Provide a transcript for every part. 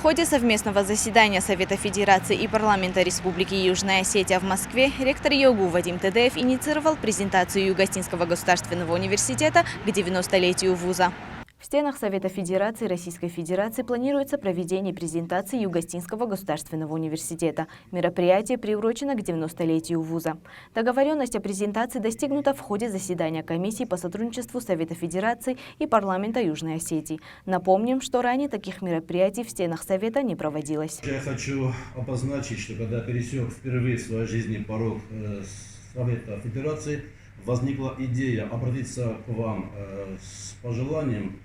ходе совместного заседания Совета Федерации и парламента Республики Южная Осетия в Москве ректор ЙОГУ Вадим Тедеев инициировал презентацию Юго-Осетинского государственного университета к 90-летию вуза. В стенах Совета Федерации Российской Федерации планируется проведение презентации Юго-Осетинского государственного университета. Мероприятие приурочено к 90-летию вуза. Договоренность о презентации достигнута в ходе заседания комиссии по сотрудничеству Совета Федерации и парламента Южной Осетии. Напомним, что ранее таких мероприятий в стенах Совета не проводилось. Я хочу обозначить, что когда пересек впервые в своей жизни порог Совета Федерации, возникла идея обратиться к вам с пожеланием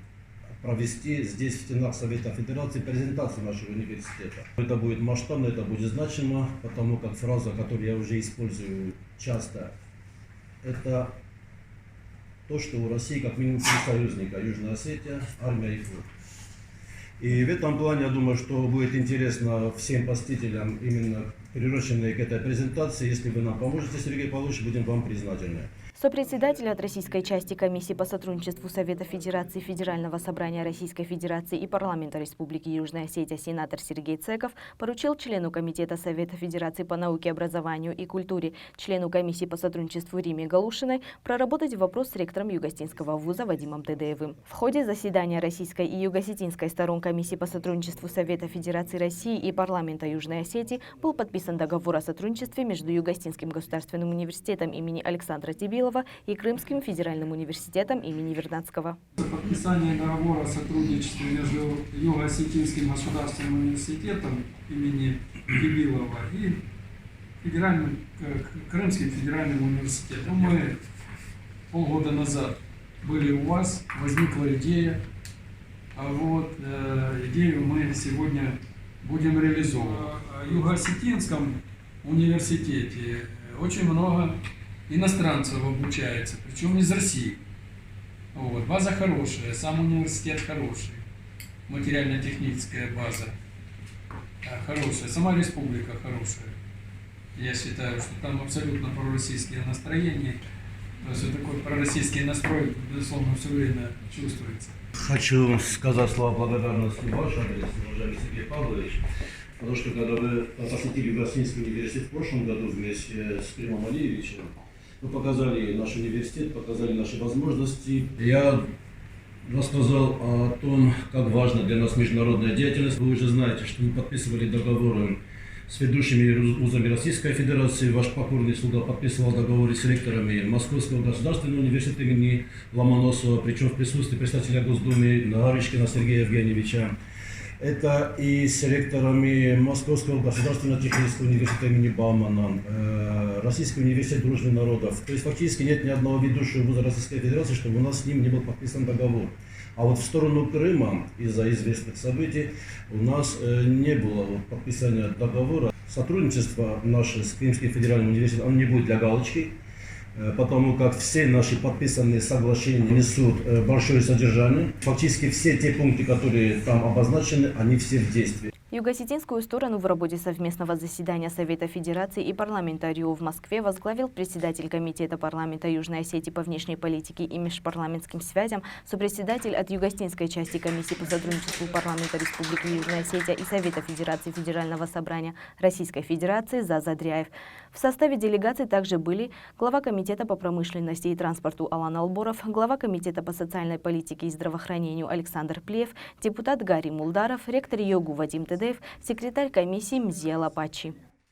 провести здесь, в стенах Совета Федерации, презентацию нашего университета. Это будет масштабно, это будет значимо, потому как фраза, которую я уже использую часто, это то, что у России как минимум 3 союзника: Южная Осетия, армия и флот. И в этом плане, я думаю, что будет интересно всем посетителям, именно приуроченные к этой презентации. Если вы нам поможете, Сергей Павлович, будем вам признательны. Сопредседатель от российской части комиссии по сотрудничеству Совета Федерации Федерального собрания Российской Федерации и парламента Республики Южная Осетия сенатор Сергей Цеков поручил члену Комитета Совета Федерации по науке, образованию и культуре, члену комиссии по сотрудничеству Риме Галушиной проработать вопрос с ректором Юго-Осетинского вуза Вадимом Тедеевым. В ходе заседания российской и юго-осетинской сторон комиссии по сотрудничеству Совета Федерации России и парламента Южной Осетии был подписан договор о сотрудничестве между Юго-Осетинским государственным университетом имени Александра Тибилова и Крымским федеральным университетом имени Вернадского. Подписание договора о сотрудничестве между Юго-Осетинским государственным университетом имени Тибилова и Крымским федеральным университетом. Мы полгода назад были у вас, возникла идея, идею мы сегодня будем реализовывать. В Юго-Осетинском университете очень много иностранцев обучается, причем из России. База хорошая, сам университет хороший, материально-техническая база хорошая, сама республика хорошая. Я считаю, что там абсолютно пророссийские настроения, то есть такой пророссийский настрой, безусловно, все время чувствуется. Хочу сказать слова благодарности в ваш адрес, уважаемый Сергей Павлович, потому что когда вы посетили Юго-Осетинский университет в прошлом году вместе с Климом Алиевичем, вы показали наш университет, показали наши возможности. Я рассказал о том, как важна для нас международная деятельность. Вы уже знаете, что мы подписывали договоры с ведущими вузами Российской Федерации. Ваш покорный слуга подписывал договоры с ректорами Московского государственного университета имени Ломоносова, причем в присутствии представителя Госдумы Нагарочкина Сергея Евгеньевича. Это и с ректорами Московского государственного технического университета имени Баумана, Российский университет дружбы народов. То есть фактически нет ни одного ведущего вуза Российской Федерации, чтобы у нас с ним не был подписан договор. А вот в сторону Крыма из-за известных событий у нас не было подписания договора. Сотрудничество наше с Крымским федеральным университетом оно не будет для галочки, потому как все наши подписанные соглашения несут большое содержание. Фактически все те пункты, которые там обозначены, они все в действии. Юго-осетинскую сторону в работе совместного заседания Совета Федерации и парламента РИО в Москве возглавил председатель Комитета парламента Южной Осетии по внешней политике и межпарламентским связям, сопредседатель от юго-осетинской части комиссии по сотрудничеству парламента Республики Южная Осетия и Совета Федерации Федерального собрания Российской Федерации Заза Дряев. В составе делегации также были глава Комитета по промышленности и транспорту Алан Алборов, глава Комитета по социальной политике и здравоохранению Александр Плеев, депутат Гарри Мулдаров, ректор ЙОГУ Вадим Тедеев, секретарь комиссии Мзия Лапачи.